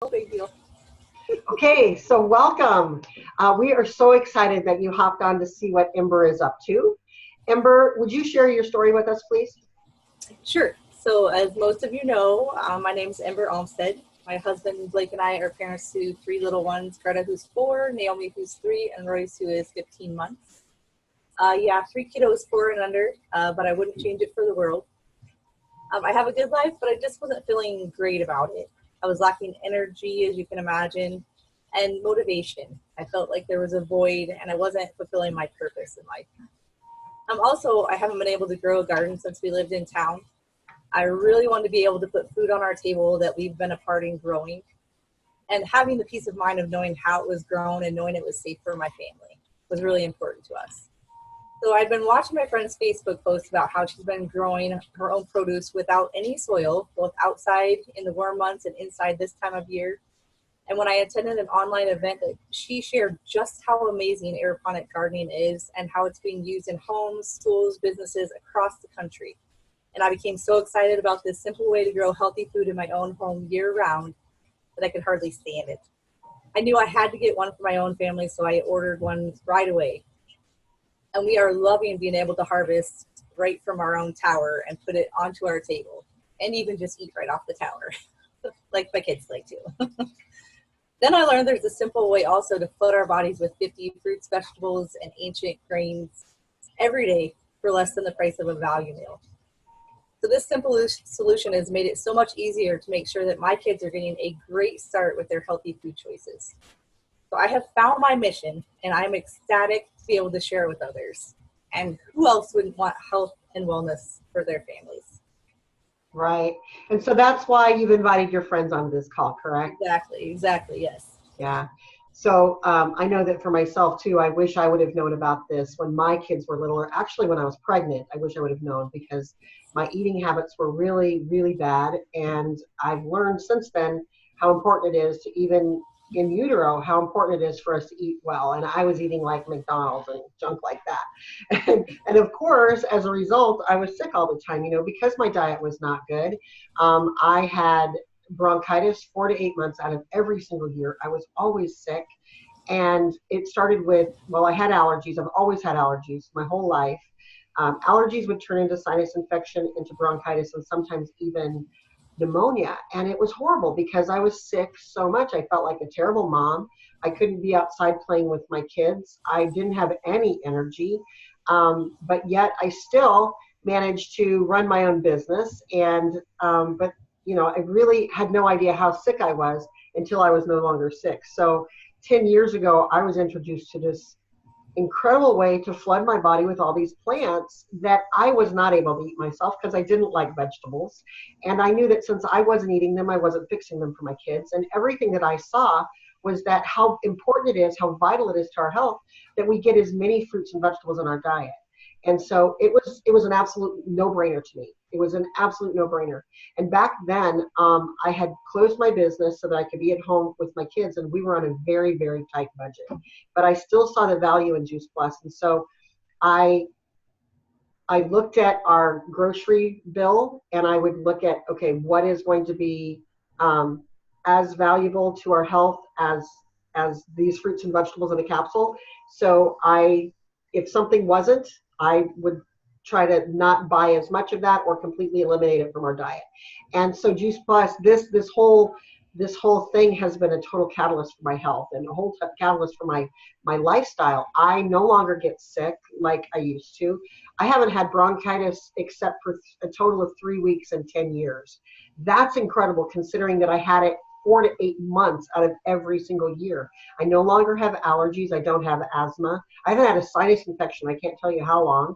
No big deal. Okay, so welcome. We are so excited that you hopped on to see what Ember is up to. Ember, would you share your story with us, please? Sure. So, as most of you know, my name is Ember Olmstead. My husband Blake and I are parents to three little ones: Greta, who's 4, Naomi, who's 3, and Royce, who is 15 months. Yeah, three kiddos, 4 and under, but I wouldn't change it for the world. I have a good life, but I just wasn't feeling great about it. I was lacking energy, as you can imagine, and motivation. I felt like there was a void, and I wasn't fulfilling my purpose in life. Also, I haven't been able to grow a garden since we lived in town. I really wanted to be able to put food on our table that we've been a part in growing, and having the peace of mind of knowing how it was grown and knowing it was safe for my family was really important to us. So I'd been watching my friend's Facebook post about how she's been growing her own produce without any soil, both outside in the warm months and inside this time of year. And when I attended an online event, she shared just how amazing aeroponic gardening is and how it's being used in homes, schools, businesses across the country. And I became so excited about this simple way to grow healthy food in my own home year-round that I could hardly stand it. I knew I had to get one for my own family, so I ordered one right away. And we are loving being able to harvest right from our own tower and put it onto our table, and even just eat right off the tower, like my kids like to. Then I learned there's a simple way also to flood our bodies with 50 fruits, vegetables, and ancient grains every day for less than the price of a value meal. So this simple solution has made it so much easier to make sure that my kids are getting a great start with their healthy food choices. So I have found my mission, and I'm ecstatic to be able to share it with others. And who else wouldn't want health and wellness for their families? Right. And so that's why you've invited your friends on this call, correct? Exactly, yes. Yeah. So I know that for myself too, I wish I would have known about this when my kids were little, or actually when I was pregnant. I wish I would have known, because my eating habits were really, really bad. And I've learned since then how important it is to, even in utero, how important it is for us to eat well. And I was eating like McDonald's and junk like that. And of course, as a result, I was sick all the time, because my diet was not good. I had bronchitis 4 to 8 months out of every single year. I was always sick. And it started with, well, I had allergies. I've always had allergies my whole life. Allergies would turn into sinus infection, into bronchitis, and sometimes even pneumonia. And it was horrible because I was sick so much. I felt like a terrible mom. I couldn't be outside playing with my kids. I didn't have any energy. But yet I still managed to run my own business. But I really had no idea how sick I was until I was no longer sick. So 10 years ago, I was introduced to this incredible way to flood my body with all these plants that I was not able to eat myself because I didn't like vegetables. And I knew that since I wasn't eating them, I wasn't fixing them for my kids. And everything that I saw was that how important it is, how vital it is to our health, that we get as many fruits and vegetables in our diet. And so it was an absolute no-brainer to me. It was an absolute no-brainer. And back then, I had closed my business so that I could be at home with my kids, and we were on a very, very tight budget. But I still saw the value in Juice Plus, and so I looked at our grocery bill, and I would look at, okay, what is going to be as valuable to our health as these fruits and vegetables in a capsule. So if something wasn't, I would try to not buy as much of that or completely eliminate it from our diet. And so Juice Plus, this whole thing has been a total catalyst for my health and a whole catalyst for my lifestyle. I no longer get sick like I used to. I haven't had bronchitis except for a total of 3 weeks in 10 years. That's incredible considering that I had it 4 to 8 months out of every single year. I no longer have allergies. I don't have asthma. I haven't had a sinus infection. I can't tell you how long.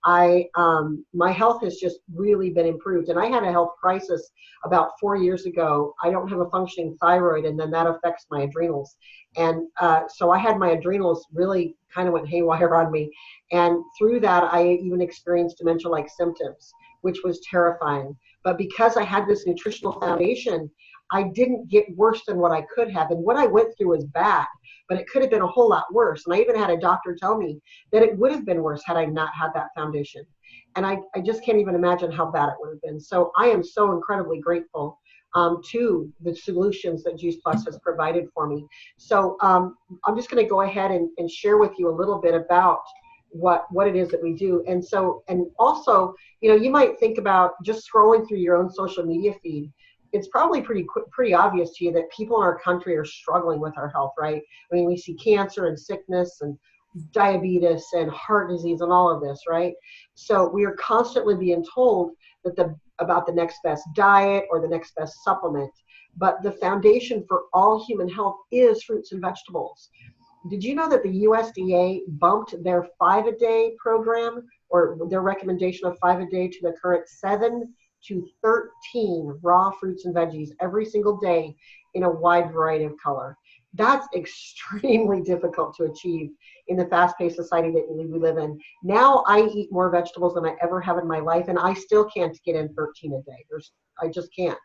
My health has just really been improved. And I had a health crisis about 4 years ago. I don't have a functioning thyroid, and then that affects my adrenals. And so I had my adrenals really kind of went haywire on me. And through that, I even experienced dementia-like symptoms, which was terrifying. But because I had this nutritional foundation, I didn't get worse than what I could have. And what I went through was bad, but it could have been a whole lot worse. And I even had a doctor tell me that it would have been worse had I not had that foundation. And I just can't even imagine how bad it would have been. So I am so incredibly grateful to the solutions that Juice Plus has provided for me. So I'm just going to go ahead and share with you a little bit about what it is that we do. And so, and also, you know, you might think about just scrolling through your own social media feed. It's probably pretty obvious to you that people in our country are struggling with our health, right? I mean, we see cancer and sickness and diabetes and heart disease and all of this, right? So we are constantly being told that about the next best diet or the next best supplement. But the foundation for all human health is fruits and vegetables. Did you know that the USDA bumped their 5-a-day program, or their recommendation of 5 a day, to the current 7 to 13 raw fruits and veggies every single day in a wide variety of color? That's extremely difficult to achieve in the fast-paced society that we live in. Now I eat more vegetables than I ever have in my life, and I still can't get in 13 a day. I just can't.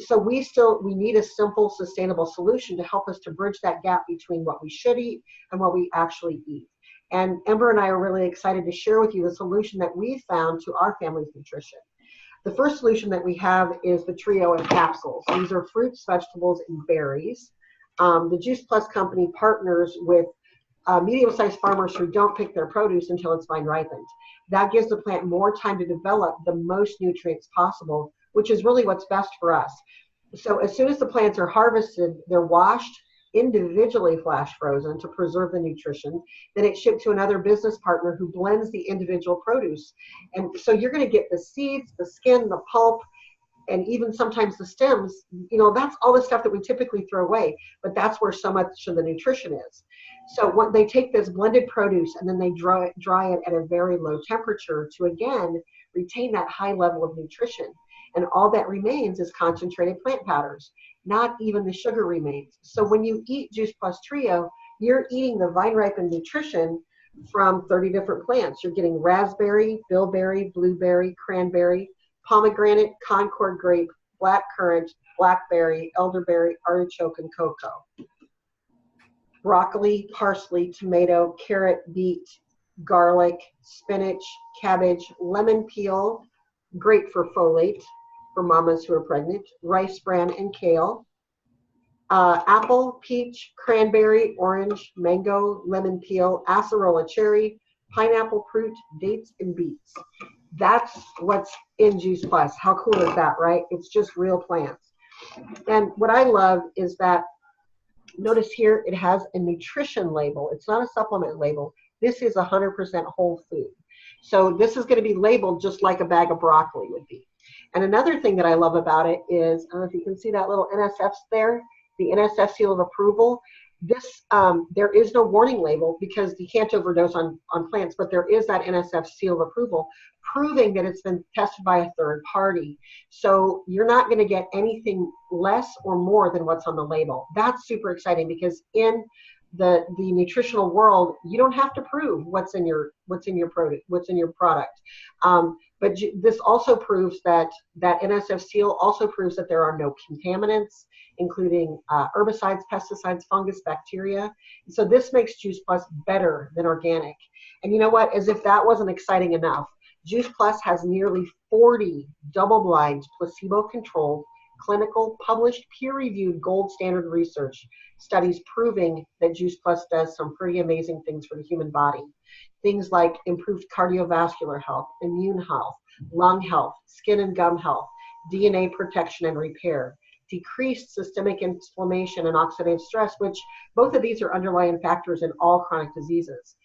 So we need a simple, sustainable solution to help us to bridge that gap between what we should eat and what we actually eat. And Ember and I are really excited to share with you the solution that we found to our family's nutrition. The first solution that we have is the trio of capsules. These are fruits, vegetables, and berries. The Juice Plus company partners with medium-sized farmers who don't pick their produce until it's vine ripened. That gives the plant more time to develop the most nutrients possible, which is really what's best for us. So as soon as the plants are harvested, they're washed, individually flash frozen to preserve the nutrition. Then it's shipped to another business partner who blends the individual produce. And so you're going to get the seeds, the skin, the pulp, and even sometimes the stems. You know, that's all the stuff that we typically throw away, but that's where so much of the nutrition is. So when they take this blended produce and then they dry it at a very low temperature to, again, retain that high level of nutrition. And all that remains is concentrated plant powders. Not even the sugar remains. So when you eat Juice Plus Trio, you're eating the vine-ripened nutrition from 30 different plants. You're getting raspberry, bilberry, blueberry, cranberry, pomegranate, Concord grape, black currant, blackberry, elderberry, artichoke, and cocoa. Broccoli, parsley, tomato, carrot, beet, garlic, spinach, cabbage, lemon peel, great for folate for mamas who are pregnant, rice bran and kale, apple, peach, cranberry, orange, mango, lemon peel, acerola cherry, pineapple fruit, dates, and beets. That's what's in Juice Plus. How cool is that, right? It's just real plants. And what I love is that, notice here, it has a nutrition label. It's not a supplement label. This is 100% whole food. So this is going to be labeled just like a bag of broccoli would be. And another thing that I love about it is, I don't know if you can see that little NSF there, the NSF seal of approval. This, there is no warning label because you can't overdose on plants, but there is that NSF seal of approval proving that it's been tested by a third party. So you're not going to get anything less or more than what's on the label. That's super exciting because in the nutritional world, you don't have to prove what's in your product, but this also proves that NSF seal also proves that there are no contaminants, including herbicides, pesticides, fungus, bacteria. So this makes Juice Plus better than organic. And you know what? As if that wasn't exciting enough, Juice Plus has nearly 40 double-blind, placebo-controlled, clinical, published, peer-reviewed, gold standard research studies proving that Juice Plus does some pretty amazing things for the human body. Things like improved cardiovascular health, immune health, lung health, skin and gum health, DNA protection and repair, decreased systemic inflammation and oxidative stress, which both of these are underlying factors in all chronic diseases.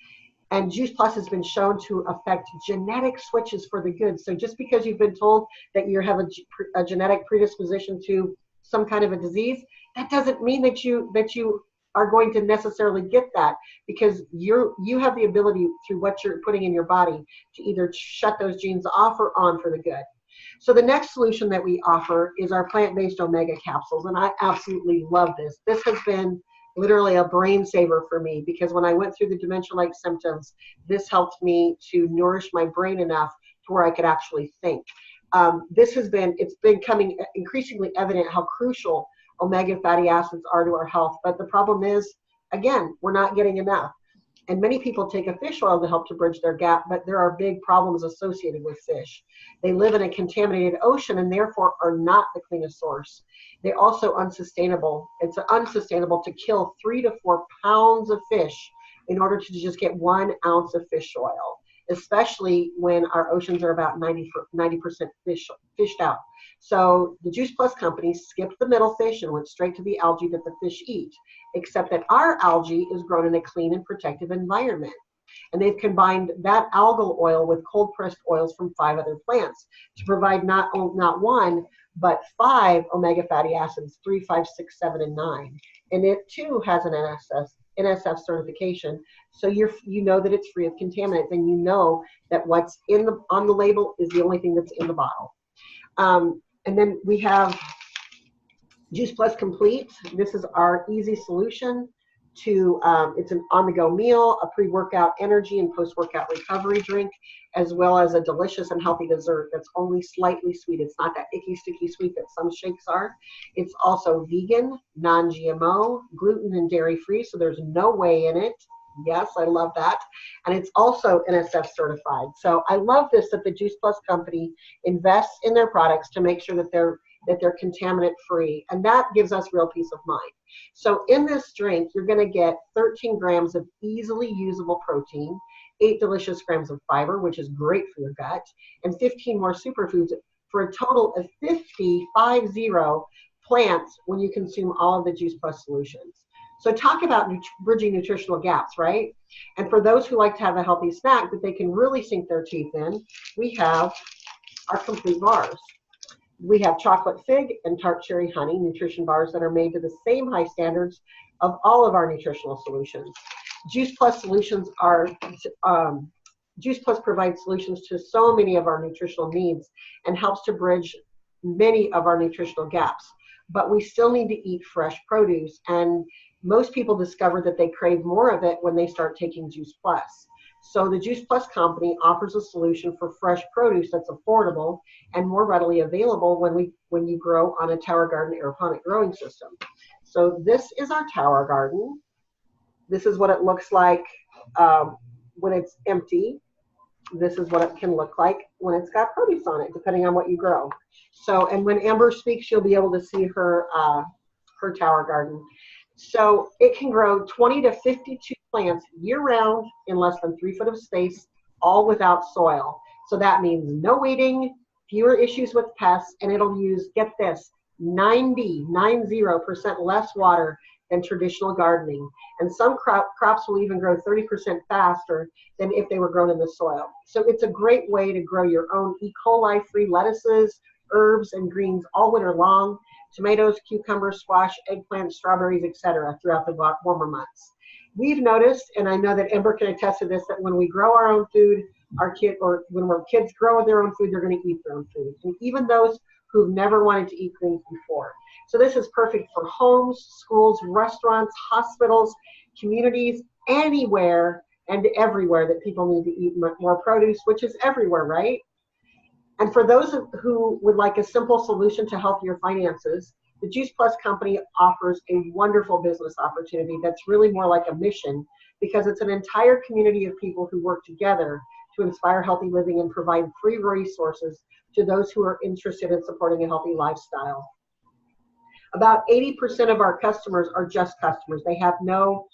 And Juice Plus has been shown to affect genetic switches for the good. So just because you've been told that you have a genetic predisposition to some kind of a disease, that doesn't mean that you are going to necessarily get that, because you have the ability through what you're putting in your body to either shut those genes off or on for the good. So the next solution that we offer is our plant-based omega capsules, and I absolutely love this. This has been literally a brain saver for me, because when I went through the dementia-like symptoms, this helped me to nourish my brain enough to where I could actually think. It's becoming increasingly evident how crucial omega fatty acids are to our health, but the problem is, again, we're not getting enough. And many people take a fish oil to help to bridge their gap, but there are big problems associated with fish. They live in a contaminated ocean and therefore are not the cleanest source. They're also unsustainable. It's unsustainable to kill 3 to 4 pounds of fish in order to just get 1 ounce of fish oil, especially when our oceans are about 90% fished out. So the Juice Plus company skipped the middle fish and went straight to the algae that the fish eat, except that our algae is grown in a clean and protective environment. And they've combined that algal oil with cold pressed oils from 5 other plants to provide not 1, but 5 omega fatty acids, 3, 5, 6, 7, and 9. And it too has an NSF certification. So you know that it's free of contaminants, and you know that what's on the label is the only thing that's in the bottle. And then we have Juice Plus Complete. This is our easy solution to, it's an on-the-go meal, a pre-workout energy and post-workout recovery drink, as well as a delicious and healthy dessert that's only slightly sweet. It's not that icky, sticky sweet that some shakes are. It's also vegan, non-GMO, gluten and dairy-free, so there's no whey in it. Yes, I love that. And it's also NSF certified. So I love this, that the Juice Plus company invests in their products to make sure that they're contaminant free. And that gives us real peace of mind. So in this drink, you're going to get 13 grams of easily usable protein, 8 delicious grams of fiber, which is great for your gut, and 15 more superfoods for a total of 50 plants when you consume all of the Juice Plus solutions. So talk about bridging nutritional gaps, right? And for those who like to have a healthy snack that they can really sink their teeth in, we have our complete bars. We have chocolate fig and tart cherry honey nutrition bars that are made to the same high standards of all of our nutritional solutions. Juice Plus solutions are, Juice Plus provides solutions to so many of our nutritional needs and helps to bridge many of our nutritional gaps. But we still need to eat fresh produce, and most people discover that they crave more of it when they start taking Juice Plus. So the Juice Plus company offers a solution for fresh produce that's affordable and more readily available when you grow on a tower garden aeroponic growing system. So this is our tower garden. This is what it looks like when it's empty. This is what it can look like when it's got produce on it, depending on what you grow. So, and when Amber speaks, you'll be able to see her tower garden. So it can grow 20 to 52 plants year-round in less than 3 feet of space, all without soil. So that means no weeding, fewer issues with pests, and it'll use, get this, 90% less water than traditional gardening. And some crops will even grow 30% faster than if they were grown in the soil. So it's a great way to grow your own E. coli-free lettuces, herbs, and greens all winter long. Tomatoes, cucumbers, squash, eggplant, strawberries, etc. throughout the warmer months. We've noticed, and I know that Ember can attest to this, that when we grow our own food, when our kids grow their own food, they're going to eat their own food. And even those who've never wanted to eat greens before. So this is perfect for homes, schools, restaurants, hospitals, communities, anywhere and everywhere that people need to eat more produce, which is everywhere, right? And for those who would like a simple solution to healthier finances, the Juice Plus company offers a wonderful business opportunity that's really more like a mission, because it's an entire community of people who work together to inspire healthy living and provide free resources to those who are interested in supporting a healthy lifestyle. About 80% of our customers are just customers. They have no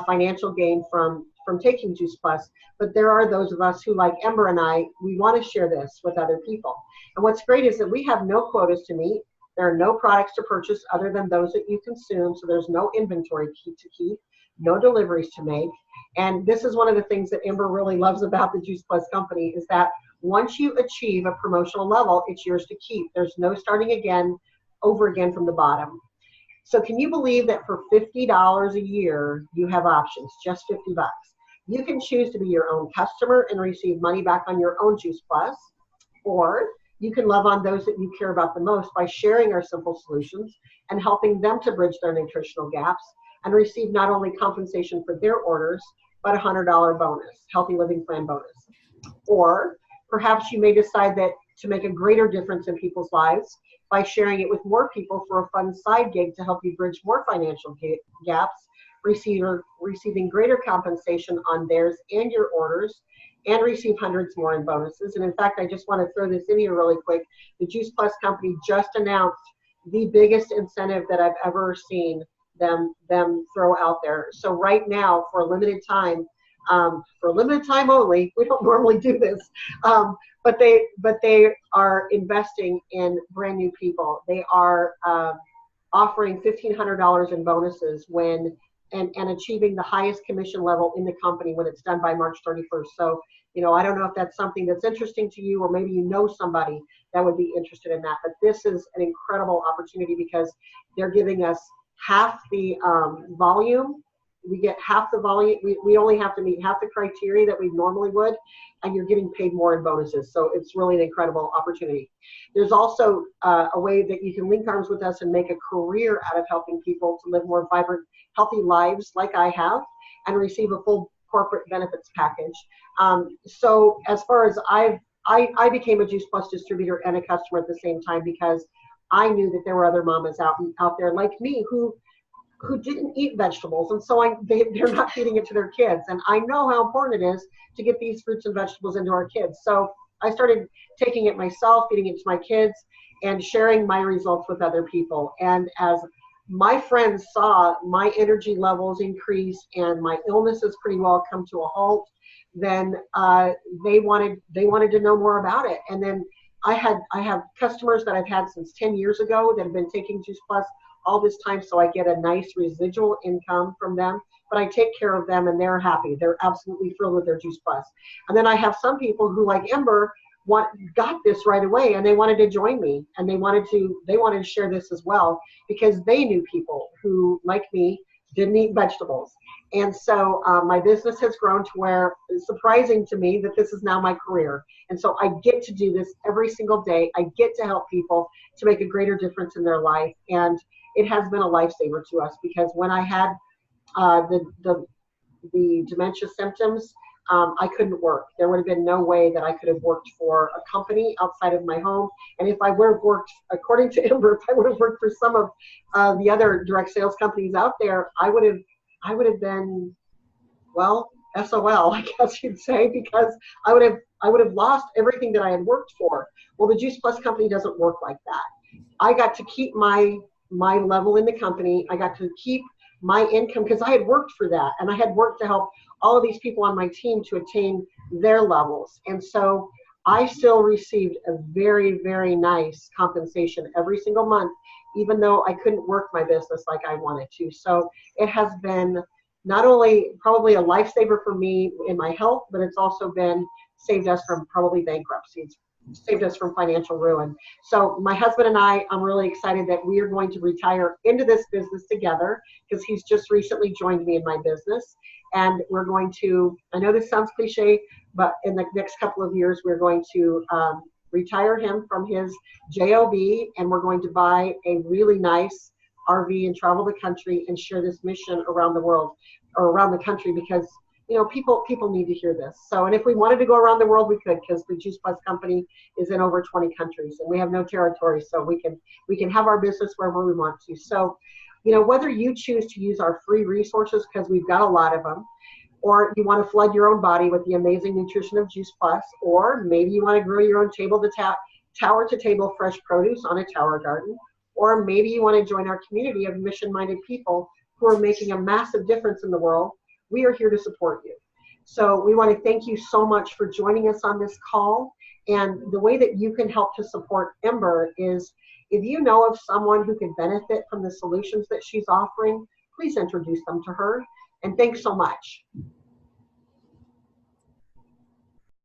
financial gain from taking Juice Plus, but there are those of us who, like Ember and I, we want to share this with other people. And what's great is that we have no quotas to meet. There are no products to purchase other than those that you consume, so there's no inventory to keep, no deliveries to make. And this is one of the things that Ember really loves about the Juice Plus company, is that once you achieve a promotional level, it's yours to keep. There's no starting over again from the bottom. So can you believe that for $50 a year, you have options, just 50 bucks. You can choose to be your own customer and receive money back on your own Juice Plus, or you can love on those that you care about the most by sharing our simple solutions and helping them to bridge their nutritional gaps and receive not only compensation for their orders, but a $100 bonus, healthy living plan bonus. Or perhaps you may decide that to make a greater difference in people's lives by sharing it with more people for a fun side gig to help you bridge more financial gaps, receiving greater compensation on theirs and your orders, and receive hundreds more in bonuses. And in fact, I just want to throw this in here really quick. The Juice Plus company just announced the biggest incentive that I've ever seen them throw out there. So right now, for a limited time only, we don't normally do this, but they are investing in brand new people. They are offering $1,500 in bonuses and achieving the highest commission level in the company when it's done by March 31st. So, I don't know if that's something that's interesting to you, or maybe you know somebody that would be interested in that. But this is an incredible opportunity because they're giving us half the volume. We get half the volume. We only have to meet half the criteria that we normally would, and you're getting paid more in bonuses. So it's really an incredible opportunity. There's also a way that you can link arms with us and make a career out of helping people to live more vibrant, healthy lives like I have, and receive a full corporate benefits package. So as far as I became a Juice Plus distributor and a customer at the same time because I knew that there were other mamas out there like me who didn't eat vegetables, and so they're not feeding it to their kids. And I know how important it is to get these fruits and vegetables into our kids. So I started taking it myself, feeding it to my kids, and sharing my results with other people. And as my friends saw my energy levels increase and my illnesses pretty well come to a halt, then they wanted to know more about it. And then I have customers that I've had since 10 years ago that have been taking Juice Plus all this time, so I get a nice residual income from them, but I take care of them and they're happy. They're absolutely thrilled with their Juice Plus. And then I have some people who, like Ember, got this right away and they wanted to join me, and they wanted to share this as well because they knew people who, like me, didn't eat vegetables. And so my business has grown to where it's surprising to me that this is now my career. And so I get to do this every single day. I get to help people to make a greater difference in their life. And it has been a lifesaver to us because when I had the dementia symptoms, I couldn't work. There would have been no way that I could have worked for a company outside of my home. And if I would have worked, according to Ember, if I would have worked for some of the other direct sales companies out there, I would have been, well, SOL, I guess you'd say, because I would have lost everything that I had worked for. Well, the Juice Plus company doesn't work like that. I got to keep my level in the company. I got to keep my income because I had worked for that, and I had worked to help all of these people on my team to attain their levels. And so I still received a very, very nice compensation every single month, even though I couldn't work my business like I wanted to. So it has been not only probably a lifesaver for me in my health, but it's also saved us from probably bankruptcy. It's saved us from financial ruin. So my husband and I'm really excited that we are going to retire into this business together because he's just recently joined me in my business. And we're going to, I know this sounds cliche, but in the next couple of years, we're going to retire him from his job, and we're going to buy a really nice RV and travel the country and share this mission around the world or around the country because people need to hear this. So, and if we wanted to go around the world, we could, because the Juice Plus company is in over 20 countries and we have no territory, so we can have our business wherever we want to. So, whether you choose to use our free resources, because we've got a lot of them, or you want to flood your own body with the amazing nutrition of Juice Plus, or maybe you want to grow your own tower to table fresh produce on a tower garden, or maybe you want to join our community of mission-minded people who are making a massive difference in the world, we are here to support you. So we want to thank you so much for joining us on this call. And the way that you can help to support Ember is if you know of someone who could benefit from the solutions that she's offering, please introduce them to her. And thanks so much.